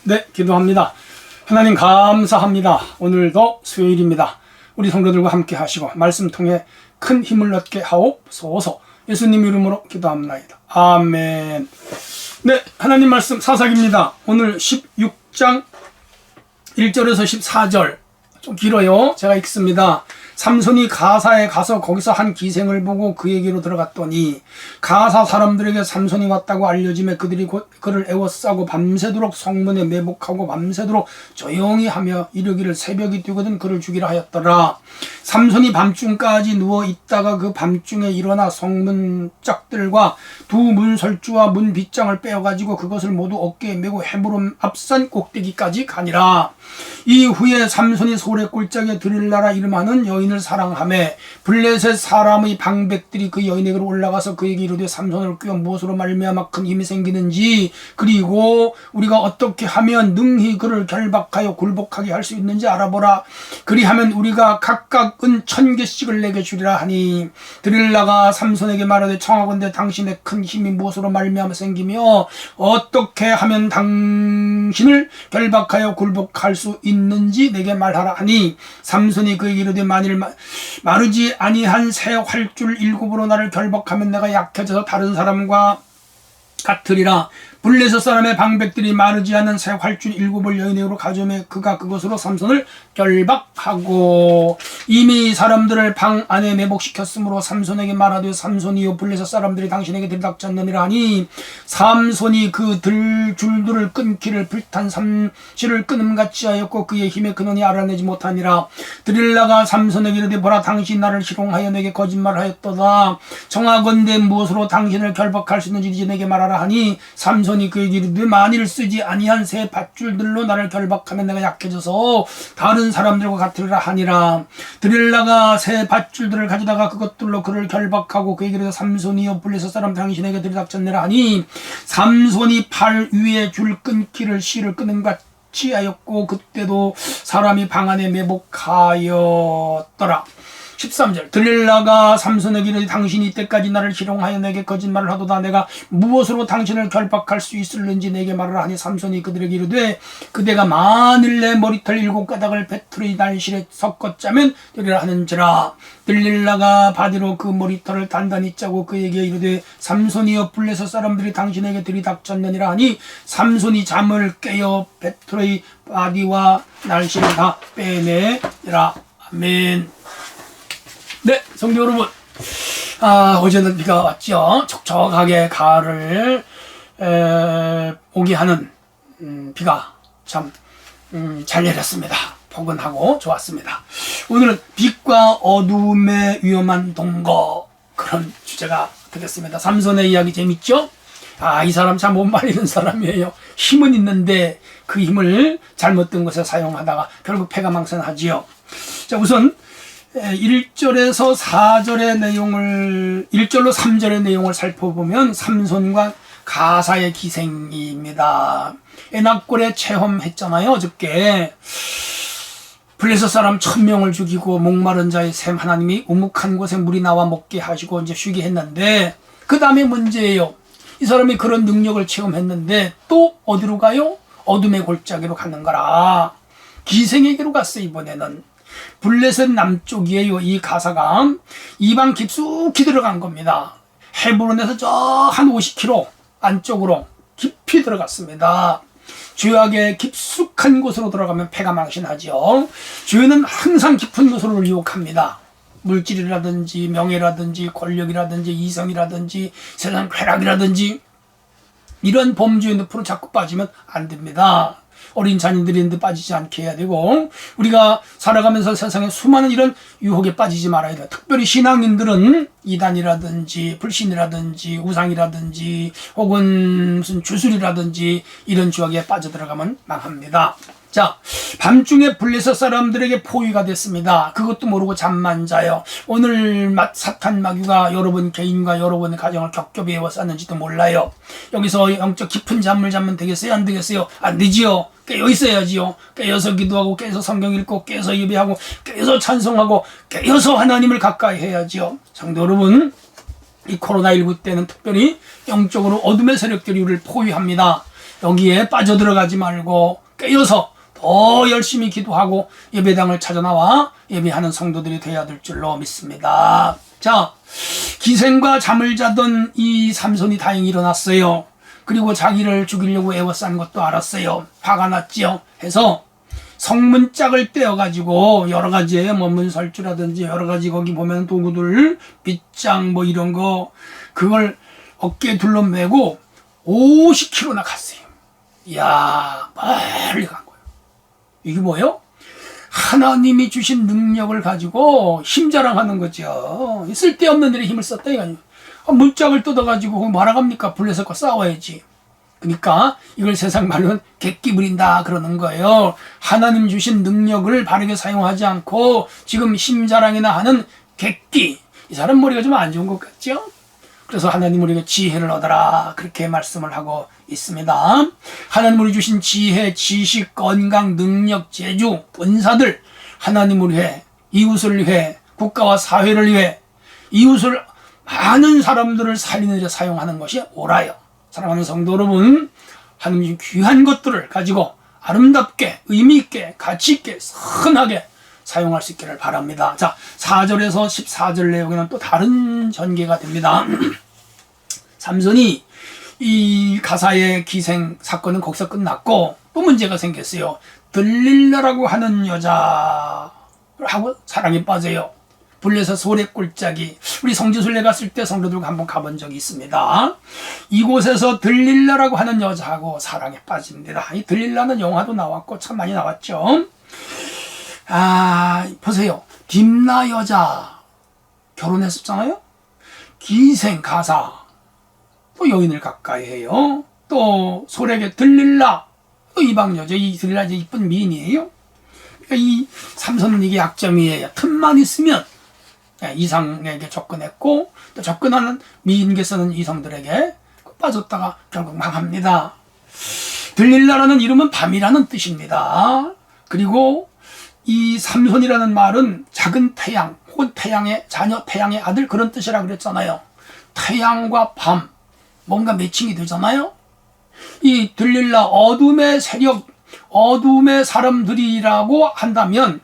네, 기도합니다. 하나님 감사합니다. 오늘도 수요일입니다. 우리 성도들과 함께 하시고 말씀 통해 큰 힘을 얻게 하옵소서. 예수님 이름으로 기도합니다. 아멘. 네, 하나님 말씀 사사기입니다. 오늘 16장 1절에서 14절 좀 길어요. 제가 읽습니다. 삼손이 가사에 가서 거기서 한 기생을 보고 그에게로 들어갔더니 가사 사람들에게 삼손이 왔다고 알려지매 그들이 곧 그를 애워싸고 밤새도록 성문에 매복하고 밤새도록 조용히 하며 이르기를 새벽이 되거든 그를 죽이라 하였더라. 삼손이 밤중까지 누워 있다가 그 밤중에 일어나 성문 짝들과 두 문설주와 문 빗장을 빼어가지고 그것을 모두 어깨에 메고 헤브론 앞산 꼭대기까지 가니라. 이후에 삼손이 소래 꼴짝에 드릴라라 이름하는 여인을 사랑하매 블레셋 사람의 방백들이 그 여인에게로 올라가서 그에게 이르되 삼손을 꿰어 무엇으로 말미암아 큰 힘이 생기는지 그리고 우리가 어떻게 하면 능히 그를 결박하여 굴복하게 할 수 있는지 알아보라. 그리하면 우리가 각각 은 1000개씩을 내게 주리라 하니 드릴라가 삼손에게 말하되 청하건대 당신의 큰 힘이 무엇으로 말미암아 생기며 어떻게 하면 당신을 결박하여 굴복할 수 있는지 내게 말하라 하니 삼손이 그에게 이르되 만일 마르지 아니한 새 활줄 7으로 나를 결박하면 내가 약해져서 다른 사람과 같으리라. 블레셋 사람의 방백들이 마르지 않은 새 활줄 7을 여인에게로 가져오매 그가 그것으로 삼손을 결박하고 이미 사람들을 방 안에 매복시켰으므로 삼손에게 말하되 삼손이여 블레셋 사람들이 당신에게 들이닥쳤느니라 하니 삼손이 그 줄들을 끊기를 불탄 삼실을 끊음같이 하였고 그의 힘의 근원이 알아내지 못하니라. 드릴라가 삼손에게 이르되 보라 당신 나를 희롱하여 내게 거짓말하였도다. 청하건대 무엇으로 당신을 결박할 수 있는지 이제 내게 말하라 하니 삼손이 그에게 이르되 만일 쓰지 아니한 새 밧줄들로 나를 결박하면 내가 약해져서 다른 사람들과 같으리라 하니라. 드릴라가 새 밧줄들을 가져다가 그것들로 그를 결박하고 그에게 이르되 삼손이여 블레셋 사람 당신에게 들이닥쳤느라 하니 삼손이 팔 위에 줄 끊기를 실을 끊은 같이 하였고 그때도 사람이 방 안에 매복하였더라. 13절 드릴라가 삼손에게 이르되 당신이 이때까지 나를 희롱하여 내게 거짓말을 하도다. 내가 무엇으로 당신을 결박할 수 있을는지 내게 말하라 하니 삼손이 그들에게 이르되 그대가 만일 내 머리털 7가닥을 배틀의 날실에 섞어 짜면 되리라 하는지라. 드릴라가 바디로 그 머리털을 단단히 짜고 그에게 이르되 삼손이여 블레셋 사람들이 당신에게 들이닥쳤느니라 하니 삼손이 잠을 깨어 배틀의 바디와 날실을 다 빼내라. 아멘. 네, 성도 여러분, 어제는 비가 왔죠. 촉촉하게 가을을 오게 하는 비가 참 잘 내렸습니다. 포근하고 좋았습니다. 오늘은 빛과 어두움의 위험한 동거, 그런 주제가 되겠습니다. 삼손의 이야기 재밌죠? 이 사람 참 못 말리는 사람이에요. 힘은 있는데 그 힘을 잘못된 곳에 사용하다가 결국 패가망신하지요. 자, 우선 1절에서 4절의 내용을 1절로 3절의 내용을 살펴보면 삼손과 가사의 기생입니다. 에낙골에 체험했잖아요. 어저께 블레셋 사람 1000명을 죽이고 목마른 자의 샘 하나님이 우묵한 곳에 물이 나와 먹게 하시고 이제 쉬게 했는데 그 다음에 문제예요. 이 사람이 그런 능력을 체험했는데 또 어디로 가요? 어둠의 골짜기로 가는 거라. 기생에게로 갔어요. 이번에는 블레셋 남쪽이에요. 이 가사가 이방 깊숙이 들어간 겁니다. 헤브론에서 저 한 50km 안쪽으로 깊이 들어갔습니다. 죄악의 깊숙한 곳으로 들어가면 패가 망신하죠. 죄는 항상 깊은 곳으로 유혹합니다. 물질이라든지 명예라든지 권력이라든지 이성이라든지 세상 쾌락이라든지 이런 범죄의 늪으로 자꾸 빠지면 안 됩니다. 어린 자녀들이 있는데 빠지지 않게 해야 되고 우리가 살아가면서 세상에 수많은 이런 유혹에 빠지지 말아야 돼요. 특별히 신앙인들은 이단이라든지 불신이라든지 우상이라든지 혹은 무슨 주술이라든지 이런 죄악에 빠져들어가면 망합니다. 자, 밤중에 블레셋 사람들에게 포위가 됐습니다. 그것도 모르고 잠만 자요. 오늘 사탄 마귀가 여러분 개인과 여러분의 가정을 겹겹이 에워쌌는지도 몰라요. 여기서 영적 깊은 잠을 자면 되겠어요? 안 되겠어요? 안 되지요. 깨어 있어야지요. 깨어서 기도하고 깨어서 성경 읽고 깨어서 예배하고 깨어서 찬송하고 깨어서 하나님을 가까이 해야지요. 성도 여러분, 이 코로나19 때는 특별히 영적으로 어둠의 세력들이 우리를 포위합니다. 여기에 빠져들어가지 말고 깨어서 더 열심히 기도하고 예배당을 찾아 나와 예배하는 성도들이 되어야 될 줄로 믿습니다. 자, 기생과 잠을 자던 이 삼손이 다행히 일어났어요. 그리고 자기를 죽이려고 애워싼 것도 알았어요. 화가 났지요. 해서 성문짝을 떼어가지고 여러 가지의 뭐 문설주라든지 여러 가지 거기 보면 도구들, 빗장 뭐 이런 거 그걸 어깨에 둘러매고 50km나 갔어요. 이야, 멀리 간 거예요. 이게 뭐예요? 하나님이 주신 능력을 가지고 힘자랑하는 거죠. 쓸데없는 일에 힘을 썼다 이거 아니에요. 문짝을 뜯어가지고 뭐라 합니까? 블레셋과 싸워야지. 그러니까 이걸 세상 말로는 객기 부린다 그러는 거예요. 하나님 주신 능력을 바르게 사용하지 않고 지금 힘자랑이나 하는 객기. 이 사람 머리가 좀 안 좋은 것 같죠? 그래서 하나님 우리에게 지혜를 얻어라 그렇게 말씀을 하고 있습니다. 하나님 우리 주신 지혜, 지식, 건강, 능력, 재주, 은사들 하나님을 위해, 이웃을 위해, 국가와 사회를 위해 이웃을 많은 사람들을 살리는 데 사용하는 것이 옳아요. 사랑하는 성도 여러분, 하나님 귀한 것들을 가지고 아름답게, 의미있게, 가치있게, 선하게 사용할 수 있기를 바랍니다. 자, 4절에서 14절 내용에는 또 다른 전개가 됩니다. 삼손이 이 가사의 기생 사건은 거기서 끝났고 또 문제가 생겼어요. 들릴라라고 하는 여자하고 사랑에 빠져요. 블레셋 소래골짜기, 우리 성지순례 갔을 때 성도들과 한번 가본 적이 있습니다. 이곳에서 들릴라라고 하는 여자하고 사랑에 빠집니다. 이 들릴라는 영화도 나왔고 참 많이 나왔죠. 보세요. 딥나 여자 결혼했었잖아요. 기생 가사 또 여인을 가까이 해요. 또 소래게 들릴라 또 이방 여자, 이 들릴라 이제 이쁜 미인이에요. 그러니까 이 삼손은 이게 약점이에요. 틈만 있으면 이상에게 접근했고 또 접근하는 미인계서는 이성들에게 빠졌다가 결국 망합니다. 들릴라라는 이름은 밤이라는 뜻입니다. 그리고 이 삼손이라는 말은 작은 태양, 혹은 태양의 자녀, 태양의 아들 그런 뜻이라고 그랬잖아요. 태양과 밤 뭔가 매칭이 되잖아요. 이 들릴라 어둠의 세력, 어둠의 사람들이라고 한다면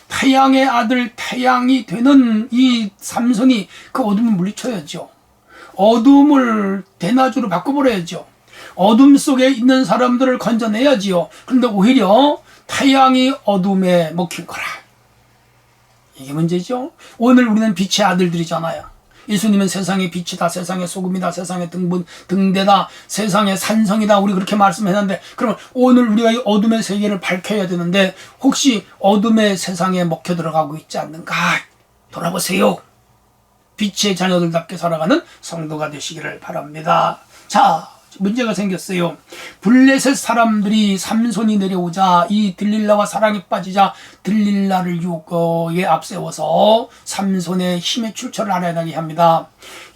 태양의 아들 태양이 되는 이 삼손이 그 어둠을 물리쳐야죠. 어둠을 대낮으로 바꿔버려야죠. 어둠 속에 있는 사람들을 건져내야지요. 그런데 오히려 태양이 어둠에 먹힐 거라. 이게 문제죠. 오늘 우리는 빛의 아들들이잖아요. 예수님은 세상의 빛이다, 세상의 소금이다, 세상의 등대다, 세상의 산성이다. 우리 그렇게 말씀했는데, 그러면 오늘 우리가 이 어둠의 세계를 밝혀야 되는데 혹시 어둠의 세상에 먹혀 들어가고 있지 않는가? 돌아보세요. 빛의 자녀들답게 살아가는 성도가 되시기를 바랍니다. 자, 문제가 생겼어요. 블레셋 사람들이 삼손이 내려오자 이 들릴라와 사랑에 빠지자 들릴라를 유혹에 앞세워서 삼손의 힘의 출처를 알아내게 합니다.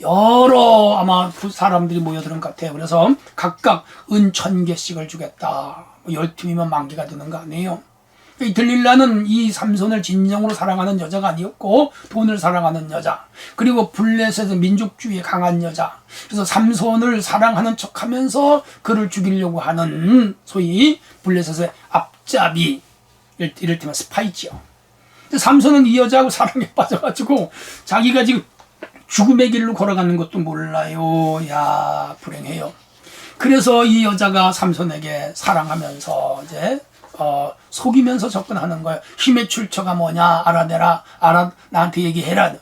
여러 아마 사람들이 모여드는 것 같아요. 그래서 각각 은 1000개씩을 주겠다. 10팀이면 10,000개가 되는 거 아니에요. 이 들릴라는 이 삼손을 진정으로 사랑하는 여자가 아니었고 돈을 사랑하는 여자, 그리고 블레셋의 민족주의에 강한 여자. 그래서 삼손을 사랑하는 척하면서 그를 죽이려고 하는 소위 블레셋의 앞잡이, 이를테면 스파이지요. 근데 삼손은 이 여자하고 사랑에 빠져가지고 자기가 지금 죽음의 길로 걸어가는 것도 몰라요. 야, 불행해요. 그래서 이 여자가 삼손에게 사랑하면서 이제 속이면서 접근하는 거예요. 힘의 출처가 뭐냐 알아내라, 나한테 얘기해라.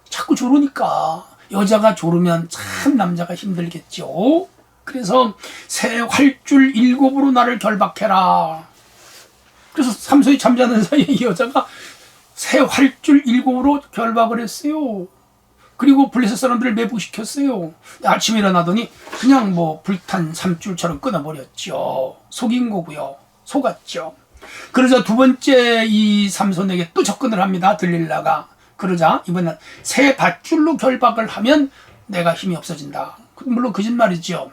자꾸 조르니까 여자가 조르면 참 남자가 힘들겠죠. 그래서 새 활줄 7으로 나를 결박해라. 그래서 삼손이 잠자는 사이에 이 여자가 새 활줄 7으로 결박을 했어요. 그리고 블레셋 사람들을 매복시켰어요. 아침에 일어나더니 그냥 뭐 불탄 삼줄처럼 끊어버렸죠. 속인 거고요. 속았죠. 그러자 두 번째 이 삼손에게 또 접근을 합니다. 들릴라가. 그러자 이번엔 새 밧줄로 결박을 하면 내가 힘이 없어진다. 물론 거짓말이죠.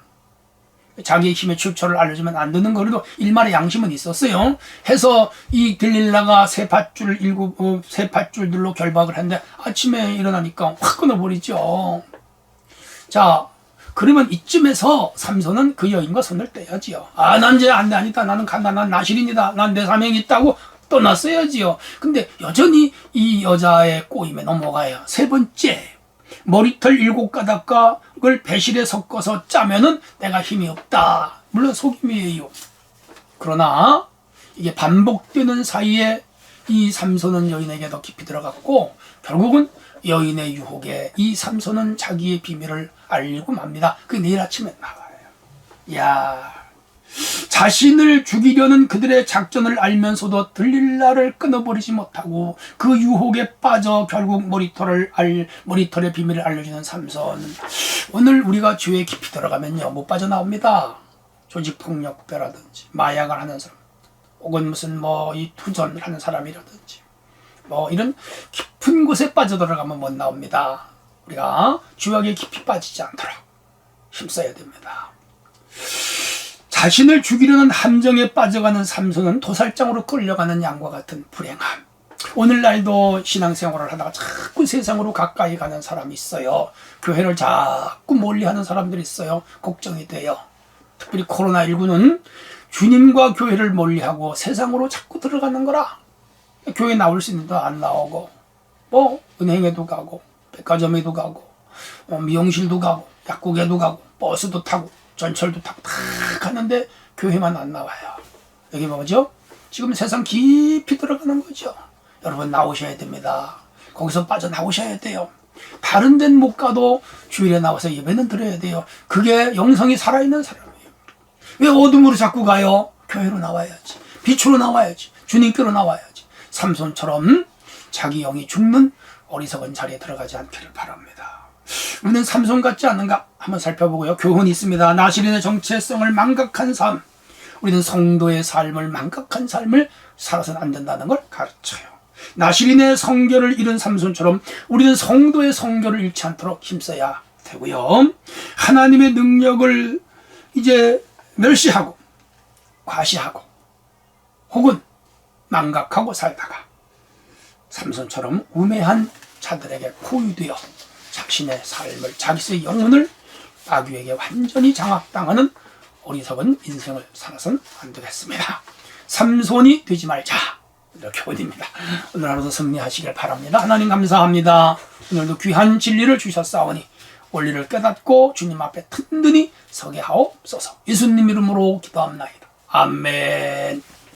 자기의 힘의 출처를 알려주면 안 되는 거라도 일말의 양심은 있었어요. 해서 이 들릴라가 새 밧줄들로 결박을 했는데 아침에 일어나니까 확 끊어버리죠. 자, 그러면 이쯤에서 삼손은 그 여인과 손을 떼야지요. 아, 난 이제 안 돼, 아니다. 나는 간다. 난 나실인이다. 난 내 사명이 있다고 떠났어야지요. 근데 여전히 이 여자의 꼬임에 넘어가요. 세 번째, 머리털 7가닥과 배실에 섞어서 짜면은 내가 힘이 없다. 물론 속임이에요. 그러나 이게 반복되는 사이에 이 삼손은 여인에게 더 깊이 들어갔고 결국은 여인의 유혹에 이 삼손은 자기의 비밀을 알리고 맙니다. 그게 내일 아침에 나와요. 야, 자신을 죽이려는 그들의 작전을 알면서도 들릴라를 끊어버리지 못하고 그 유혹에 빠져 결국 머리털의 비밀을 알려주는 삼손. 오늘 우리가 죄에 깊이 들어가면요 못 빠져나옵니다. 조직폭력배라든지 마약을 하는 사람, 혹은 무슨 이 투전을 하는 사람이라든지 이런 깊은 곳에 빠져들어가면 못 나옵니다. 우리가 죄악에 깊이 빠지지 않도록 힘써야 됩니다. 자신을 죽이려는 함정에 빠져가는 삼손은 도살장으로 끌려가는 양과 같은 불행함. 오늘날도 신앙생활을 하다가 자꾸 세상으로 가까이 가는 사람이 있어요. 교회를 자꾸 멀리하는 사람들이 있어요. 걱정이 돼요. 특별히 코로나19는 주님과 교회를 멀리하고 세상으로 자꾸 들어가는 거라. 교회 나올 수 있는데 안 나오고 은행에도 가고 백화점에도 가고 미용실도 가고 약국에도 가고 버스도 타고 전철도 타고 다 가는데 교회만 안 나와요. 여기 뭐죠? 지금 세상 깊이 들어가는 거죠. 여러분 나오셔야 됩니다. 거기서 빠져나오셔야 돼요. 다른 데는 못 가도 주일에 나와서 예배는 드려야 돼요. 그게 영성이 살아있는 사람이에요. 왜 어둠으로 자꾸 가요? 교회로 나와야지. 빛으로 나와야지. 주님께로 나와야지. 삼손처럼 자기 영이 죽는 어리석은 자리에 들어가지 않기를 바랍니다. 우리는 삼손 같지 않은가 한번 살펴보고요. 교훈이 있습니다. 나실인의 정체성을 망각한 삶. 우리는 성도의 삶을 망각한 삶을 살아서는 안 된다는 걸 가르쳐요. 나실인의 성결을 잃은 삼손처럼 우리는 성도의 성결을 잃지 않도록 힘써야 되고요. 하나님의 능력을 이제 멸시하고 과시하고 혹은 망각하고 살다가 삼손처럼 우매한 자들에게 포위되어 자신의 삶을, 자기의 영혼을 마귀에게 완전히 장악당하는 어리석은 인생을 살아서는 안 되겠습니다. 삼손이 되지 말자. 이렇게 교훈입니다. 오늘 하루도 승리하시길 바랍니다. 하나님 감사합니다. 오늘도 귀한 진리를 주셨사오니 원리를 깨닫고 주님 앞에 든든히 서게 하옵소서. 예수님 이름으로 기도합나이다. 아멘.